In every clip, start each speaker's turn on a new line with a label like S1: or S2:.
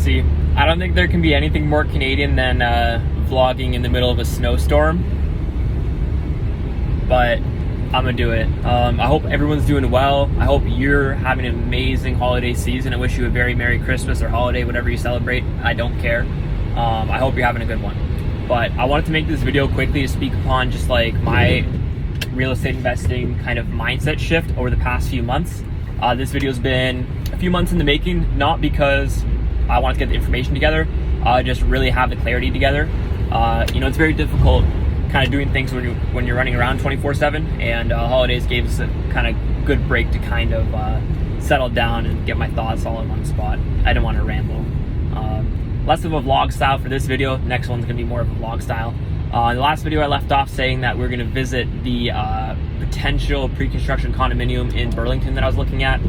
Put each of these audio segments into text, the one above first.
S1: see. I don't think there can be anything more Canadian than vlogging in the middle of a snowstorm, but I'm gonna do it. I hope everyone's doing well. I hope you're having an amazing holiday season. I wish you a very Merry Christmas or holiday, whatever you celebrate. I don't care. I hope you're having a good one. But I wanted to make this video quickly to speak upon just like my real estate investing kind of mindset shift over the past few months. This video's been a few months in the making, not because I want to get the information together, just really have the clarity together. It's very difficult kind of doing things when you're running around 24/7, and holidays gave us a kind of good break to kind of settle down and get my thoughts all in one spot. I didn't want to ramble. Less of a vlog style for this video. Next one's gonna be more of a vlog style. In the last video I left off saying that we're gonna visit the potential pre-construction condominium in Burlington that I was looking at.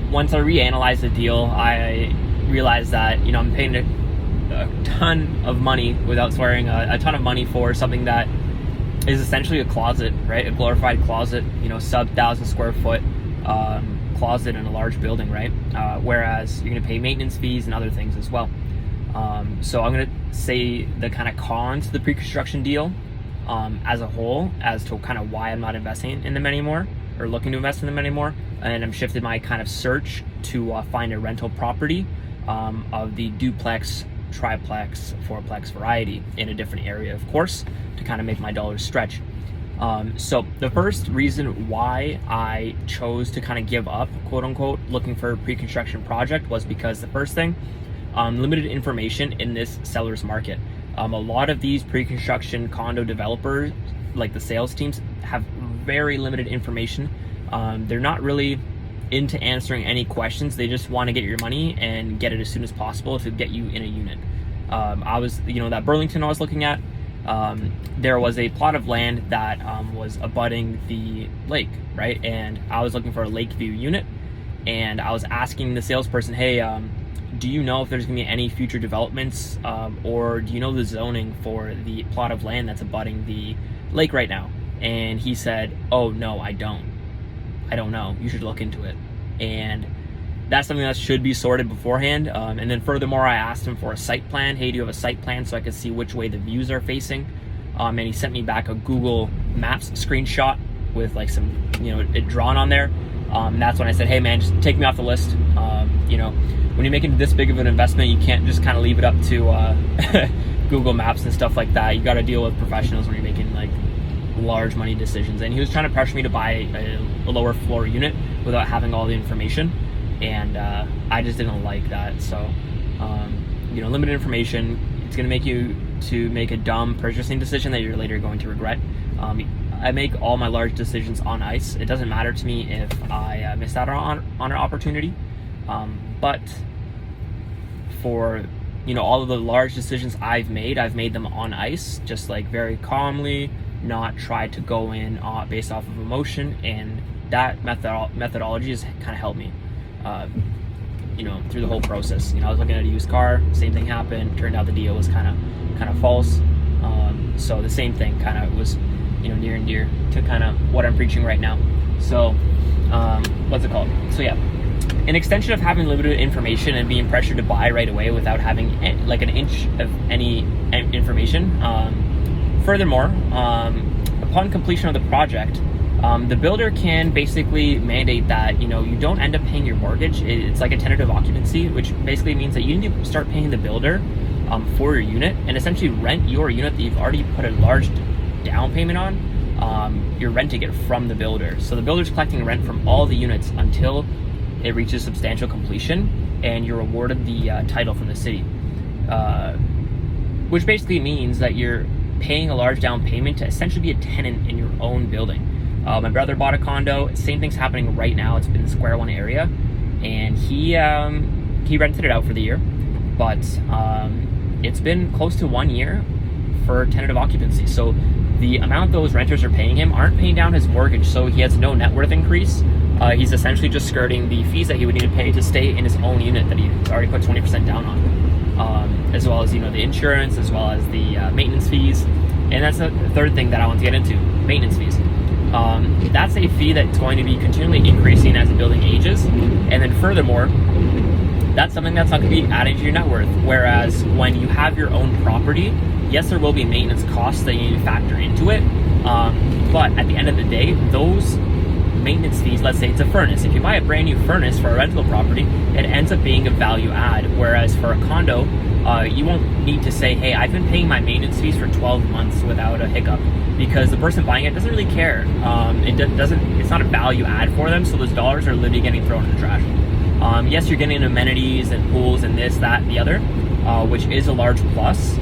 S1: Once I reanalyzed the deal, I realized that I'm paying a ton of money, without swearing, a ton of money for something that is essentially a closet, right? A glorified closet, sub 1,000 square foot closet in a large building, right? Whereas you're going to pay maintenance fees and other things as well. So I'm going to say the kind of cons to the pre-construction deal as a whole, as to kind of why I'm not investing in them anymore, or looking to invest in them anymore. And I'm shifted my kind of search to find a rental property of the duplex, triplex, fourplex variety in a different area, of course, to kind of make my dollars stretch. So the first reason why I chose to kind of give up, quote unquote, looking for a pre-construction project was because the first thing, limited information in this seller's market. A lot of these pre-construction condo developers, like the sales teams, have very limited information. They're not really into answering any questions. They just want to get your money and get it as soon as possible to get you in a unit. That Burlington I was looking at, there was a plot of land that was abutting the lake, right? And I was looking for a lake view unit, and I was asking the salesperson, hey, do you know if there's gonna be any future developments, or do you know the zoning for the plot of land that's abutting the lake right now? And he said, oh no, I don't know, you should look into it. And that's something that should be sorted beforehand. And then furthermore, I asked him for a site plan. Hey, do you have a site plan so I could see which way the views are facing? And he sent me back a Google Maps screenshot with like some, it drawn on there. That's when I said, hey man, just take me off the list. When you're making this big of an investment, you can't just kind of leave it up to Google Maps and stuff like that. You got to deal with professionals when you're making like large money decisions. And he was trying to pressure me to buy a lower floor unit without having all the information. And I just didn't like that. So, limited information, it's going to make you to make a dumb purchasing decision that you're later going to regret. I make all my large decisions on ice. It doesn't matter to me if I miss out on an opportunity. But for, all of the large decisions I've made them on ice, just like very calmly, not try to go in based off of emotion. And that methodology has kind of helped me. Through the whole process. I was looking at a used car, same thing happened. Turned out the deal was kind of false. So the same thing kind of was, near and dear to kind of what I'm preaching right now. So, what's it called? So yeah, an extension of having limited information and being pressured to buy right away without having like an inch of any information. Furthermore, upon completion of the project, the builder can basically mandate that you don't end up paying your mortgage. It's like a tentative occupancy, which basically means that you need to start paying the builder for your unit and essentially rent your unit that you've already put a large down payment on. You're renting it from the builder, so the builder's collecting rent from all the units until it reaches substantial completion, and you're awarded the title from the city, which basically means that you're paying a large down payment to essentially be a tenant in your own building. My brother bought a condo. Same thing's happening right now. It's been the Square One area, and he rented it out for the year, but it's been close to 1 year for tentative occupancy. So the amount those renters are paying him aren't paying down his mortgage, so he has no net worth increase. He's essentially just skirting the fees that he would need to pay to stay in his own unit that he already put 20% down on, as well as the insurance, as well as the maintenance fees. And that's the third thing that I want to get into: maintenance fees. That's a fee that's going to be continually increasing as the building ages. And then furthermore, that's something that's not going to be adding to your net worth. Whereas when you have your own property, yes, there will be maintenance costs that you need to factor into it. But at the end of the day, those maintenance fees, let's say it's a furnace. If you buy a brand new furnace for a rental property, it ends up being a value add. Whereas for a condo, you won't need to say, hey, I've been paying my maintenance fees for 12 months without a hiccup, because the person buying it doesn't really care. It's not a value add for them, so those dollars are literally getting thrown in the trash. Yes, you're getting amenities and pools and this, that, and the other, which is a large plus,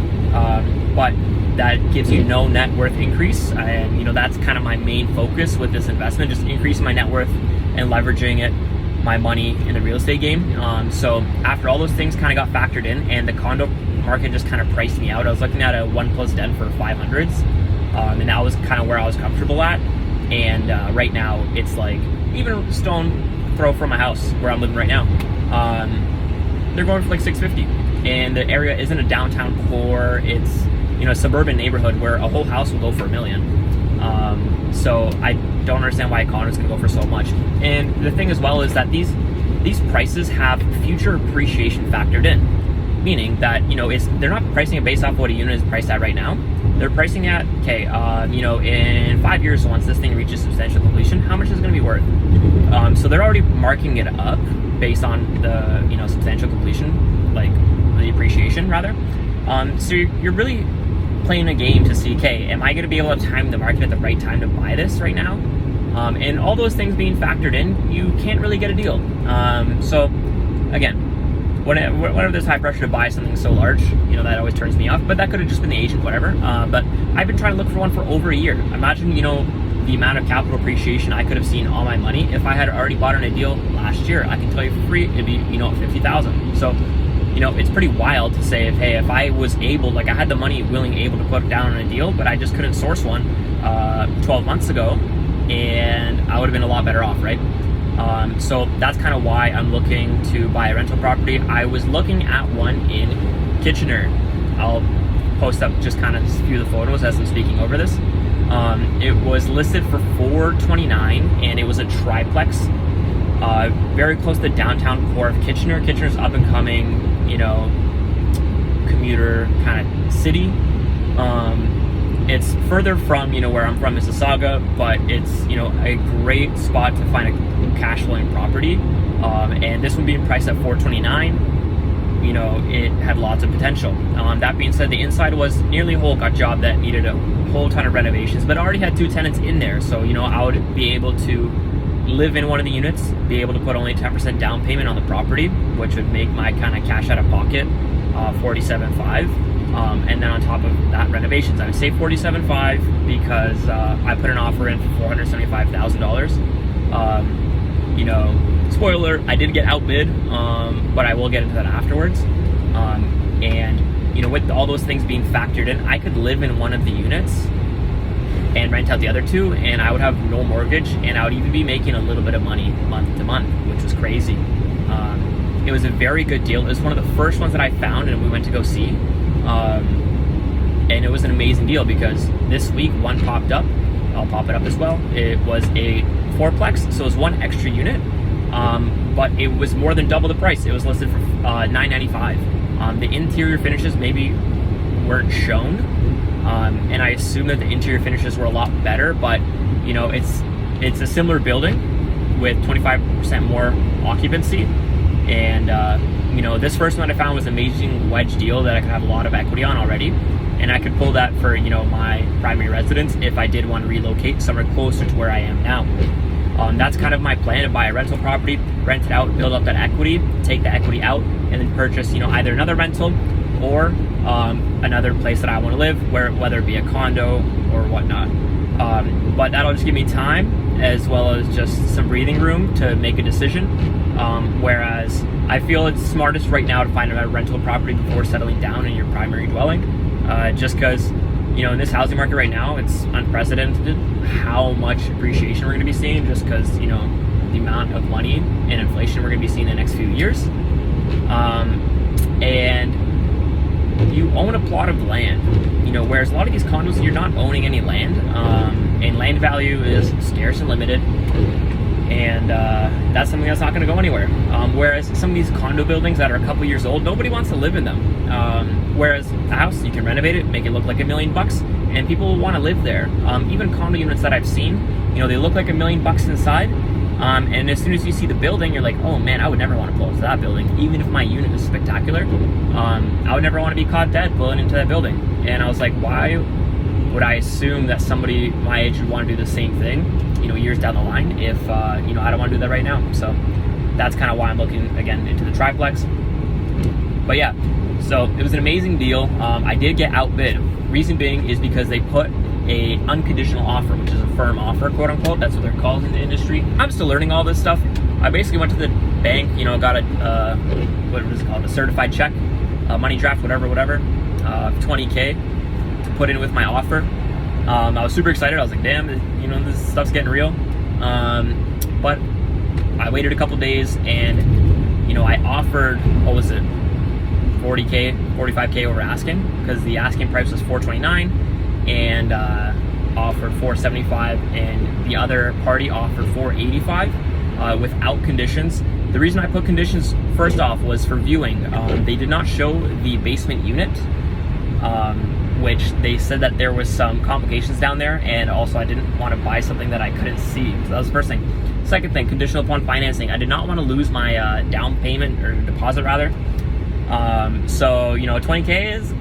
S1: but that gives you no net worth increase. And that's kind of my main focus with this investment, just increasing my net worth and leveraging my money in the real estate game. So after all those things kind of got factored in, and the condo market just kind of priced me out, I was looking at a 1+ den for 500s, and that was kind of where I was comfortable at. And right now it's like, even stone throw from my house where I'm living right now, they're going for like 650, and the area isn't a downtown core. It's a suburban neighborhood where a whole house will go for $1 million. So I don't understand why a condo is going to go for so much. And the thing as well is that these prices have future appreciation factored in, meaning that they're not pricing it based off what a unit is priced at right now. They're pricing at, okay, in 5 years, once this thing reaches substantial completion, how much is it going to be worth? So they're already marking it up based on the substantial completion, like the appreciation rather. So you're really playing a game to see, okay, am I going to be able to time the market at the right time to buy this right now? And all those things being factored in, you can't really get a deal. So again, whenever there's high pressure to buy something so large, that always turns me off. But that could have just been the agent, whatever. But I've been trying to look for one for over a year. Imagine, the amount of capital appreciation I could have seen on my money if I had already bought on a deal last year. I can tell you for free, it'd be, 50,000. So, it's pretty wild to say, if I was able, I had the money able to put down on a deal, but I just couldn't source one 12 months ago, and I would have been a lot better off, right? So that's kind of why I'm looking to buy a rental property. I was looking at one in Kitchener. I'll post up just kind of a few of the photos as I'm speaking over this. It was listed for $429, and it was a triplex, very close to the downtown core of Kitchener. Kitchener's up and coming, commuter kind of city. It's further from, where I'm from, Mississauga, but it's, a great spot to find a cash flowing property. And this one being priced at $429, it had lots of potential. That being said, the inside was nearly a whole gut job that needed a whole ton of renovations, but already had 2 tenants in there. So, I would be able to live in one of the units, be able to put only 10% down payment on the property, which would make my kind of cash out of pocket $47,500. And then on top of that, renovations. I would say $47,500 because I put an offer in for $475,000. Spoiler, I did get outbid, but I will get into that afterwards. And with all those things being factored in, I could live in one of the units and rent out the other 2, and I would have no mortgage, and I would even be making a little bit of money month to month, which was crazy. It was a very good deal. It was one of the first ones that I found and we went to go see. And it was an amazing deal because this week one popped up. I'll pop it up as well. It was a 4plex, so it was one extra unit, but it was more than double the price. It was listed for $995. The interior finishes maybe weren't shown, and I assume that the interior finishes were a lot better, but it's a similar building with 25% more occupancy. And this first one I found was an amazing wedge deal that I could have a lot of equity on already, and I could pull that for my primary residence if I did want to relocate somewhere closer to where I am now. That's kind of my plan, to buy a rental property, rent it out, build up that equity, take the equity out, and then purchase either another rental or another place that I want to live, whether it be a condo or whatnot. But that'll just give me time as well as just some breathing room to make a decision. Whereas I feel it's smartest right now to find a rental property before settling down in your primary dwelling. Just because, in this housing market right now, it's unprecedented how much appreciation we're going to be seeing, just because, the amount of money and inflation we're going to be seeing in the next few years. And you own a plot of land, whereas a lot of these condos, you're not owning any land, and land value is scarce and limited. and that's something that's not going to go anywhere. Whereas some of these condo buildings that are a couple years old, nobody wants to live in them. Whereas a house, you can renovate it, make it look like $1 million, and people will want to live there. Even condo units that I've seen, they look like $1 million inside, and as soon as you see the building, you're like, oh man, I would never want to pull into that building, even if my unit is spectacular. I would never want to be caught dead pulling into that building. And I was like, why would I assume that somebody my age would want to do the same thing, years down the line, if I don't want to do that right now? So that's kind of why I'm looking again into the triplex. But yeah, so it was an amazing deal. I did get outbid. Reason being is because they put a unconditional offer, which is a firm offer, quote unquote. That's what they're called in the industry. I'm still learning all this stuff. I basically went to the bank, got a what is it called, a certified check, a money draft, whatever, $20K to put in with my offer. I was super excited. I was like, damn, this stuff's getting real. But I waited a couple days, and I offered, what was it, 40K, 45K over asking, because the asking price was $429, and offered $475, and the other party offered $485 without conditions. The reason I put conditions first off was for viewing. They did not show the basement unit, which they said that there was some complications down there, and also I didn't want to buy something that I couldn't see. So that was the first thing. Second thing, conditional upon financing. I did not want to lose my down payment, or deposit rather. So 20K is a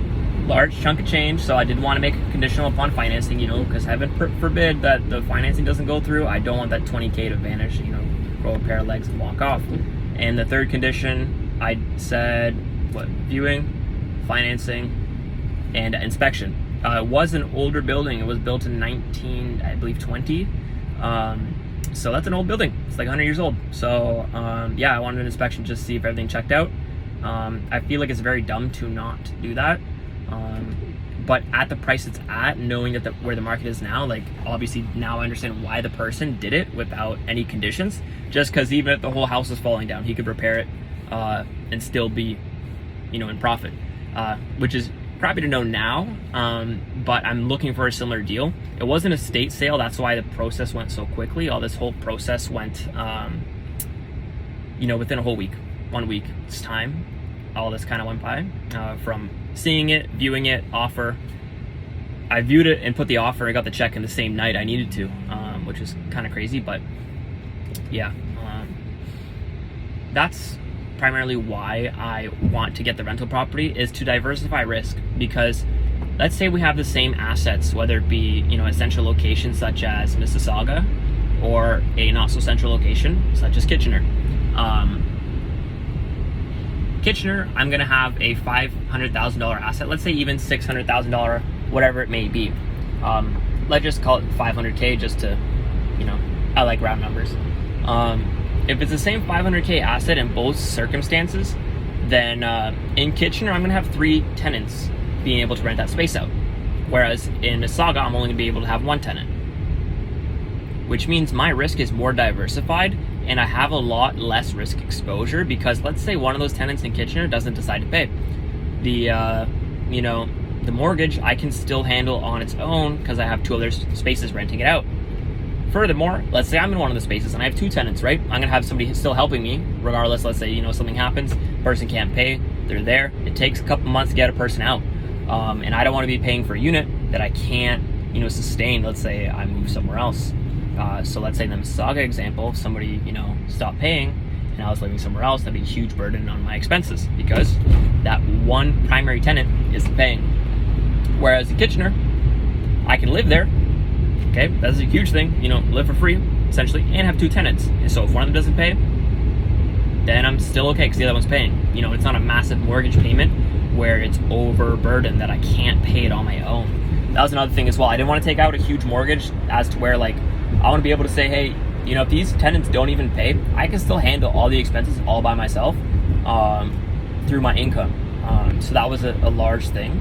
S1: large chunk of change, so I did want to make it conditional upon financing, because heaven forbid that the financing doesn't go through. I don't want that 20K to vanish, grow a pair of legs and walk off. And the third condition, I said, viewing, financing, and inspection. It was an older building. It was built in 1920. So that's an old building. It's like 100 years old. So yeah, I wanted an inspection just to see if everything checked out. I feel like it's very dumb to not do that. But at the price it's at, knowing that where the market is now, like obviously now I understand why the person did it without any conditions. Just because even if the whole house is falling down, he could repair it and still be, in profit, which is crappy to know now. But I'm looking for a similar deal. It wasn't a estate sale, that's why the process went so quickly. All this whole process went, within a whole week, 1 week's time. All this kind of went by, from seeing it, viewing it, offer. I viewed it and put the offer. I got the check in the same night I needed to, which is kind of crazy, but yeah, that's primarily why I want to get the rental property, is to diversify risk. Because let's say we have the same assets, whether it be a central location such as Mississauga, or a not so central location such as Kitchener. Kitchener, I'm gonna have a $500,000 asset, let's say even $600,000, whatever it may be. Let's just call it 500K just to, I like round numbers. If it's the same 500K asset in both circumstances, then in Kitchener, I'm gonna have 3 tenants being able to rent that space out. Whereas in Mississauga, I'm only gonna be able to have 1 tenant. Which means my risk is more diversified, and I have a lot less risk exposure, because let's say one of those tenants in Kitchener doesn't decide to pay. The mortgage I can still handle on its own because I have 2 other spaces renting it out. Furthermore, let's say I'm in one of the spaces and I have 2 tenants, right? I'm gonna have somebody still helping me regardless. Let's say, something happens, person can't pay, they're there. It takes a couple months to get a person out. And I don't wanna be paying for a unit that I can't, sustain. Let's say I move somewhere else. So let's say in the Mississauga example, if somebody, stopped paying and I was living somewhere else, that'd be a huge burden on my expenses because that one primary tenant isn't paying. Whereas in Kitchener, I can live there, okay? That's a huge thing, live for free, essentially, and have 2 tenants. And so if one of them doesn't pay, then I'm still okay because the other one's paying. It's not a massive mortgage payment where it's overburdened that I can't pay it on my own. That was another thing as well. I didn't want to take out a huge mortgage as to where, like, I want to be able to say, hey, if these tenants don't even pay, I can still handle all the expenses all by myself through my income. So that was a large thing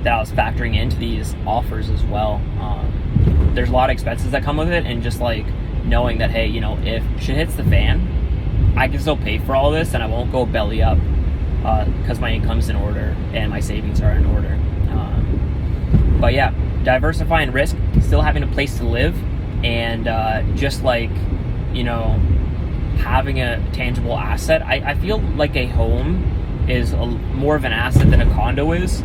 S1: that I was factoring into these offers as well. There's a lot of expenses that come with it, and just like knowing that, hey, if shit hits the fan, I can still pay for all this and I won't go belly up because my income's in order and my savings are in order. But yeah, diversifying risk, still having a place to live. And just like you know, having a tangible asset. I feel like a home is more of an asset than a condo is,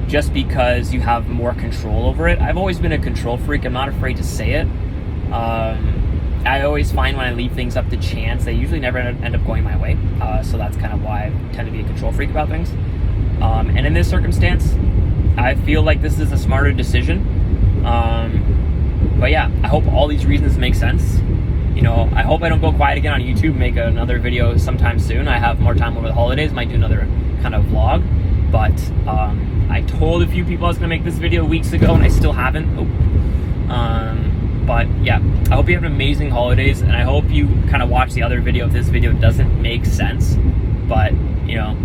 S1: just because you have more control over it. I've always been a control freak. I'm not afraid to say it. I always find when I leave things up to chance, they usually never end up going my way. So that's kind of why I tend to be a control freak about things. And in this circumstance, I feel like this is a smarter decision. But yeah, I hope all these reasons make sense. You know, I hope I don't go quiet again on YouTube, make another video sometime soon. I have more time over the holidays, might do another kind of vlog. But I told a few people I was gonna make this video weeks ago and I still haven't. But yeah, I hope you have an amazing holidays, and I hope you kind of watch the other video if this video doesn't make sense. But, you know,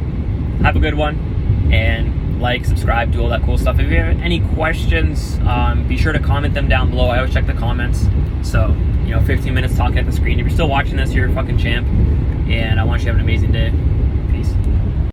S1: have a good one, and like, subscribe, do all that cool stuff. If you have any questions, be sure to comment them down below. I always check the comments. So, you know, 15 minutes talking at the screen. If you're still watching this, you're a fucking champ, and I want you to have an amazing day.